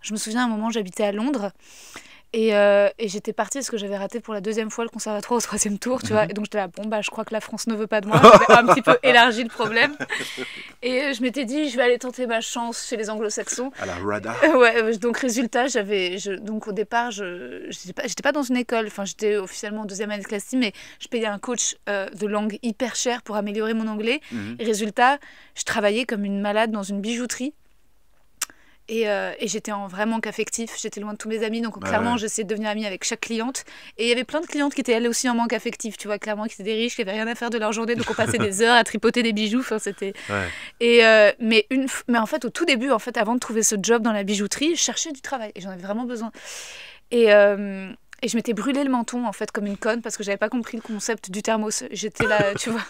Je me souviens, à un moment, j'habitais à Londres. Et j'étais partie parce que j'avais raté pour la deuxième fois le conservatoire au troisième tour, tu vois. Et donc j'étais là, bon, bah, je crois que la France ne veut pas de moi. J'avais un petit peu élargi le problème. Et je m'étais dit, je vais aller tenter ma chance chez les anglo-saxons. À la RADA. Ouais, donc résultat, donc au départ, j'étais pas dans une école. Enfin, j'étais officiellement en deuxième année de classe, mais je payais un coach de langue hyper cher pour améliorer mon anglais. Mhm. Et résultat, je travaillais comme une malade dans une bijouterie. Et j'étais en vrai manque affectif, j'étais loin de tous mes amis, donc clairement Ouais. j'essayais de devenir amie avec chaque cliente. Et il y avait plein de clientes qui étaient elles aussi en manque affectif, tu vois, clairement, qui étaient des riches, qui n'avaient rien à faire de leur journée, donc on passait des heures à tripoter des bijoux, enfin c'était... Ouais. Mais en fait, au tout début, en fait, avant de trouver ce job dans la bijouterie, je cherchais du travail, et j'en avais vraiment besoin. Et, euh, et je m'étais brûlé le menton, en fait, comme une conne, parce que j'avais pas compris le concept du thermos. J'étais là, tu vois,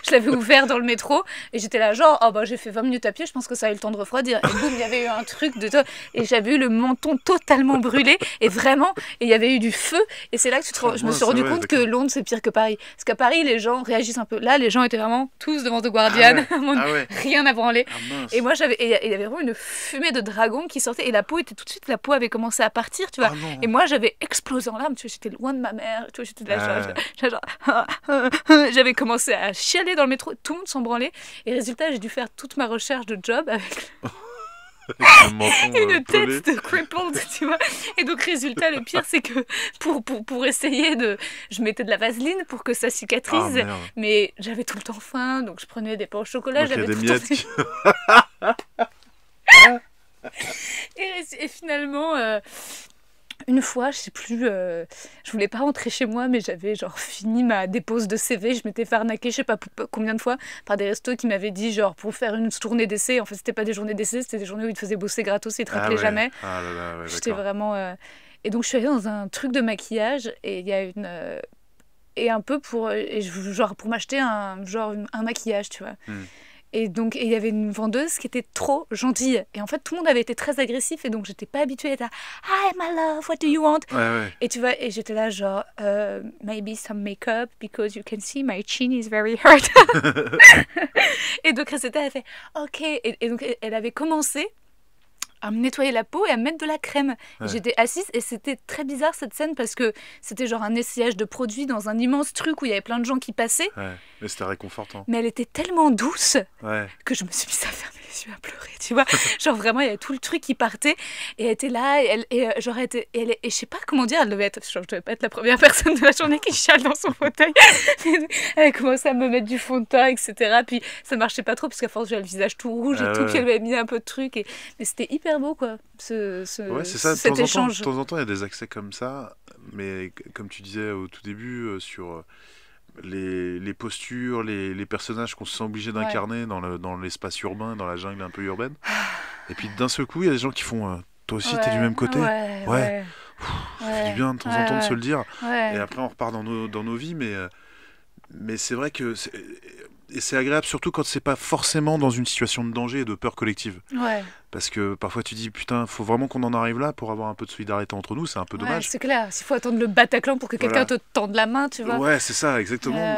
je l'avais ouvert dans le métro, et j'étais là, genre, oh bah j'ai fait 20 minutes à pied, je pense que ça a eu le temps de refroidir. Et boum, il y avait eu un truc de... Et j'avais eu le menton totalement brûlé, et vraiment, et il y avait eu du feu. Et c'est là que Oh, je me suis mince, ah rendu ouais, compte que d'accord. Londres, c'est pire que Paris. Parce qu'à Paris, les gens réagissent un peu. Là, les gens étaient vraiment tous devant The Ah Guardian, ouais. Ah ouais. rien à branler. Ah Et mince. moi, et il y avait vraiment une fumée de dragon qui sortait, et la peau était tout de suite, la peau avait commencé à partir, tu vois. Ah Et non. moi, j'avais explosé en larmes, tu vois, j'étais loin de ma mère, tu vois, j'étais là, Ah ouais. j'avais commencé à chialer dans le métro, tout le monde s'en branlait. Et résultat, j'ai dû faire toute ma recherche de job avec Avec le menton une pelé. tête de crippled, tu vois. Et donc, résultat, le pire, c'est que pour essayer de... Je mettais de la vaseline pour que ça Ah cicatrise, merde. mais j'avais tout le temps faim, donc je prenais des pains au chocolat, Donc il y a j'avais des tout le temps... miettes qui... Et finalement, une fois, je sais plus, je voulais pas rentrer chez moi, mais j'avais genre fini ma dépose de CV, je m'étais fait arnaquer, je sais pas combien de fois, par des restos qui m'avaient dit, genre, pour faire une journée d'essai. En fait, c'était pas des journées d'essai, c'était des journées où ils te faisaient bosser gratos et ils te Ah rappelaient ouais. jamais. Ah là là, ouais, J'étais d'accord. vraiment... Et donc, je suis allée dans un truc de maquillage, et il y a une... Et un peu pour... genre, pour m'acheter un maquillage, tu vois. Hmm. Et donc, il y avait une vendeuse qui était trop gentille. Et en fait, tout le monde avait été très agressif. Et donc, j'étais pas habituée à être là, Hi, my love, what do you want? Ouais, ouais. Et tu vois, et j'étais là, genre, maybe some makeup, because you can see my chin is very hurt. Et donc, Recetta, elle fait, OK. Et donc, elle avait commencé à me nettoyer la peau et à me mettre de la crème. Et Ouais. j'étais assise et c'était très bizarre cette scène parce que c'était genre un essayage de produits dans un immense truc où il y avait plein de gens qui passaient. Ouais. Mais c'était réconfortant. Mais elle était tellement douce Ouais. que je me suis mise à fermer les yeux, à pleurer, tu vois. Genre vraiment, il y avait tout le truc qui partait et elle était là et je sais pas comment dire, elle devait être, genre, je devais pas être la première personne de la journée qui chiale dans son fauteuil. Elle a commencé à me mettre du fond de teint, etc. Puis ça marchait pas trop parce qu'à force j'avais le visage tout rouge et Ah tout, puis elle ouais. m'avait mis un peu de trucs mais c'était hyper beau quoi, Ouais, c'est ça. cet De échange. temps en temps, il y a des accès comme ça. Mais comme tu disais au tout début, sur les postures, les personnages qu'on se sent obligé Ouais. d'incarner dans l'espace urbain, dans la jungle un peu urbaine. Et puis d'un seul coup, il y a des gens qui font toi aussi, t'es du Ouais, même côté? ouais, Ouais, ouais, ça fait du ouais, bien de temps en temps de se ouais, le dire. ouais, Et ouais. après, on repart dans nos vies, mais c'est vrai que et c'est agréable surtout quand c'est pas forcément dans une situation de danger et de peur collective. Ouais. Parce que parfois tu dis putain, faut vraiment qu'on en arrive là pour avoir un peu de solidarité entre nous, c'est un peu Ouais, dommage. c'est clair. S'il faut attendre le Bataclan pour que quelqu'un Voilà. te tende la main, tu vois. Ouais, c'est ça, exactement.